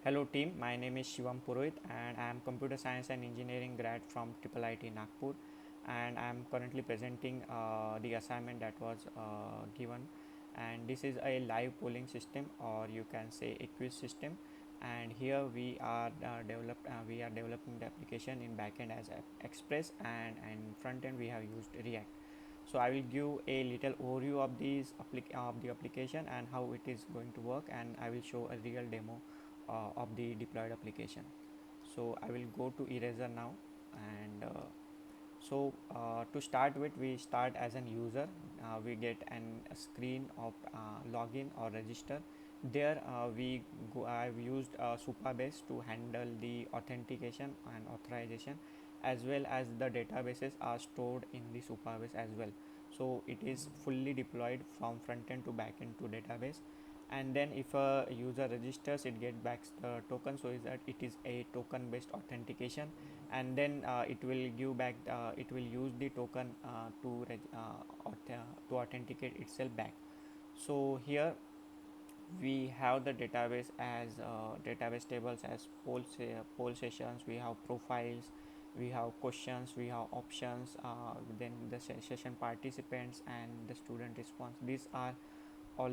Hello team, my name is Shivam Purohit and I am computer science and engineering grad from IIIT Nagpur, and I am currently presenting the assignment that was given. And this is a live polling system, or you can say a quiz system. And here we are developing the application in backend as Express, and front end we have used React. So I will give a little overview of of the application and how it is going to work, and I will show a real demo of the deployed application. So I will go to eraser now, and to start with, we start as an user. We get a screen of login or register. There I've used Supabase to handle the authentication and authorization, as well as the databases are stored in the Supabase as well. So it is fully deployed from front end to back end to database. And then if a user registers, it get back the token, so is that it is a token based authentication. And then it will give back it will use the token to authenticate itself back. So here we have the database as database tables as poll sessions, we have profiles, we have questions, we have options, then the session participants and the student response. These are all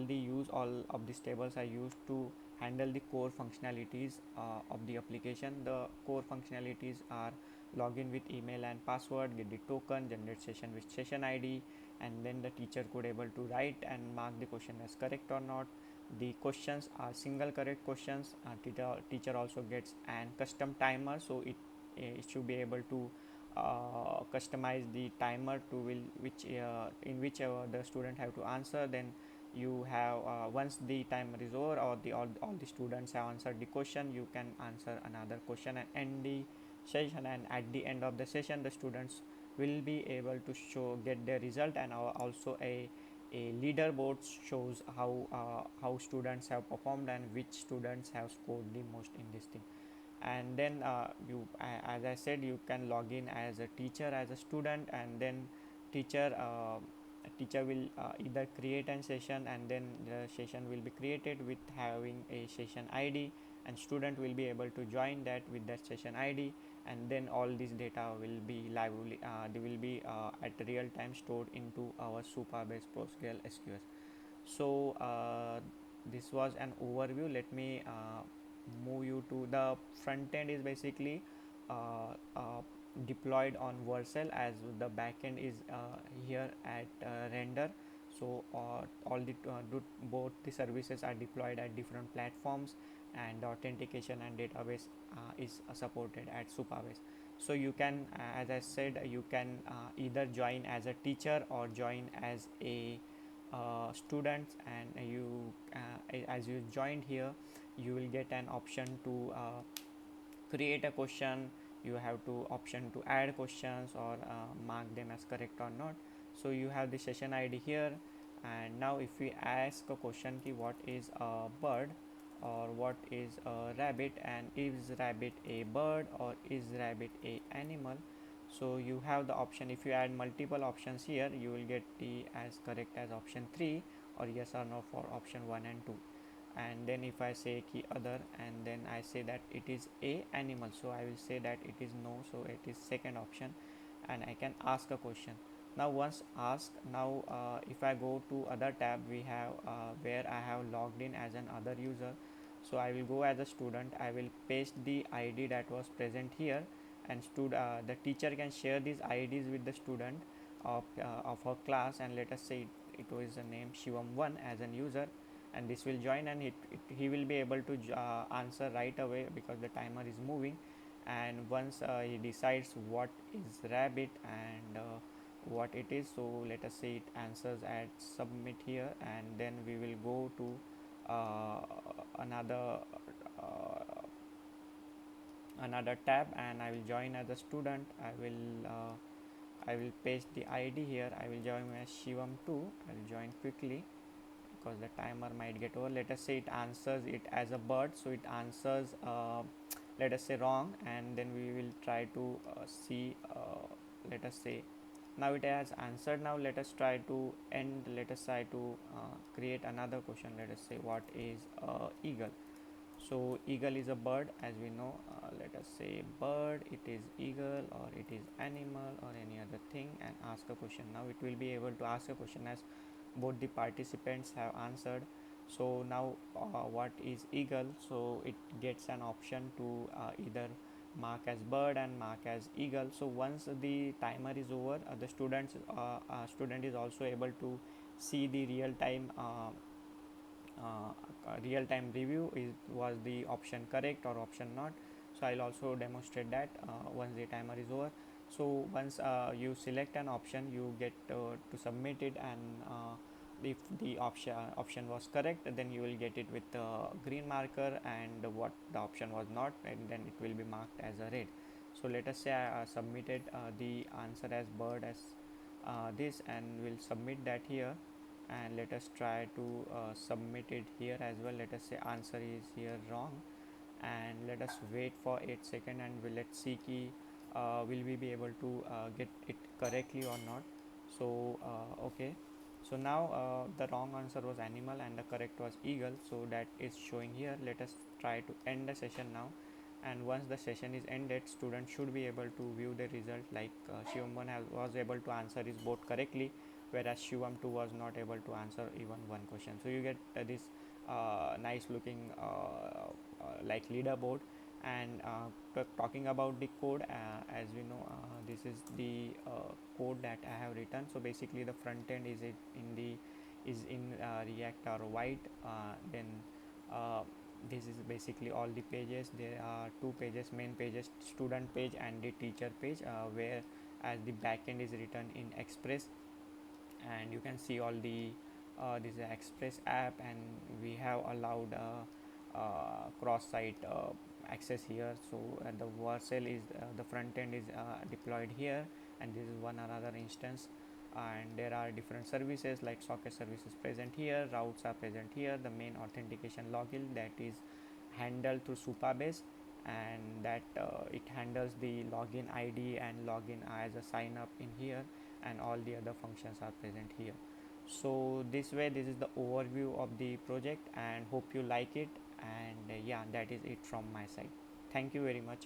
of these tables are used to handle the core functionalities of the application. The core functionalities are login with email and password, get the token, generate session with session id, and then the teacher could able to write and mark the question as correct or not. The questions are single correct questions. Teacher also gets an custom timer, so it should be able to customize the timer to will which in which the student have to answer. Then you have once the timer is over, or all the students have answered the question, you can answer another question and end the session. And at the end of the session, the students will be able to get their result, and also a leaderboard shows how students have performed and which students have scored the most in this thing. And then as I said, you can log in as a teacher, as a student, and then teacher teacher will either create a session, and then the session will be created with having a session id, and student will be able to join that with that session id. And then all this data will be lively they will be at real time stored into our Supabase PostgreSQL SQS. So this was an overview. Let me move you to the front end. Is basically uh, uh, deployed on vercel, as the backend is here at render. So both the services are deployed at different platforms, and the authentication and database is supported at Supabase. So you can as I said, you can either join as a teacher or join as a students. And as you joined here, you will get an option to create a question. You have to option to add questions or mark them as correct or not. So you have the session id here. And now if we ask a question ki what is a bird, or what is a rabbit, and is rabbit a bird or is rabbit a animal. So you have the option. If you add multiple options here, you will get the as correct as option 3, or yes or no for option 1 and 2. And then if I say key other, and then I say that it is a animal, so I will say that it is no, so it is second option. And I can ask a question. Now once asked, now if I go to other tab, we have where I have logged in as an other user. So I will go as a student, I will paste the id that was present here. And the teacher can share these ids with the student of her class. And let us say it was the name Shivam1 as an user, and this will join, and he will be able to answer right away because the timer is moving. And once he decides what is rabbit and what it is, so let us say it answers at submit here. And then we will go to uh, another uh, another tab, and I will join as a student. I will paste the id here. I will join as Shivam2. I will join quickly because the timer might get over. Let us say it answers it as a bird, so it answers let us say wrong. And then we will try to see let us say now it has answered. Now let us try to create another question. Let us say what is eagle. So eagle is a bird, as we know. Let us say bird, it is eagle, or it is animal, or any other thing, and ask a question. Now it will be able to ask a question as both the participants have answered. So now what is eagle? So it gets an option to either mark as bird and mark as eagle. So once the timer is over, the student is also able to see the real time review is was the option correct or option not. So I'll also demonstrate that once the timer is over. So once you select an option, you get to submit it, and if the option was correct, then you will get it with green marker, and what the option was not, and then it will be marked as a red. So let us say I submitted the answer as bird as this, and we'll submit that here, and let us try to submit it here as well. Let us say answer is here wrong, and let us wait for 8 seconds, and let's see ki, will we be able to get it correctly or not. So okay, so now the wrong answer was animal and the correct was eagle, so that is showing here. Let us try to end the session now, and once the session is ended, students should be able to view the result, like Shivam 1 was able to answer his both correctly, whereas Shivam 2 was not able to answer even one question. So you get this nice looking like leaderboard. And talking about the code, as we know, this is the code that I have written. So basically the front end is in React or White. Then uh, this is basically all the pages. There are two pages, main pages, student page and the teacher page, where as the backend is written in Express, and you can see all the this is Express app, and we have allowed cross-site access here. So the vercel is the front end is deployed here, and this is one another instance, and there are different services like socket services present here, routes are present here, the main authentication login that is handled through Supabase, and that it handles the login ID and login as a sign up in here, and all the other functions are present here. So this way, this is the overview of the project, and hope you like it. And yeah, that is it from my side. Thank you very much.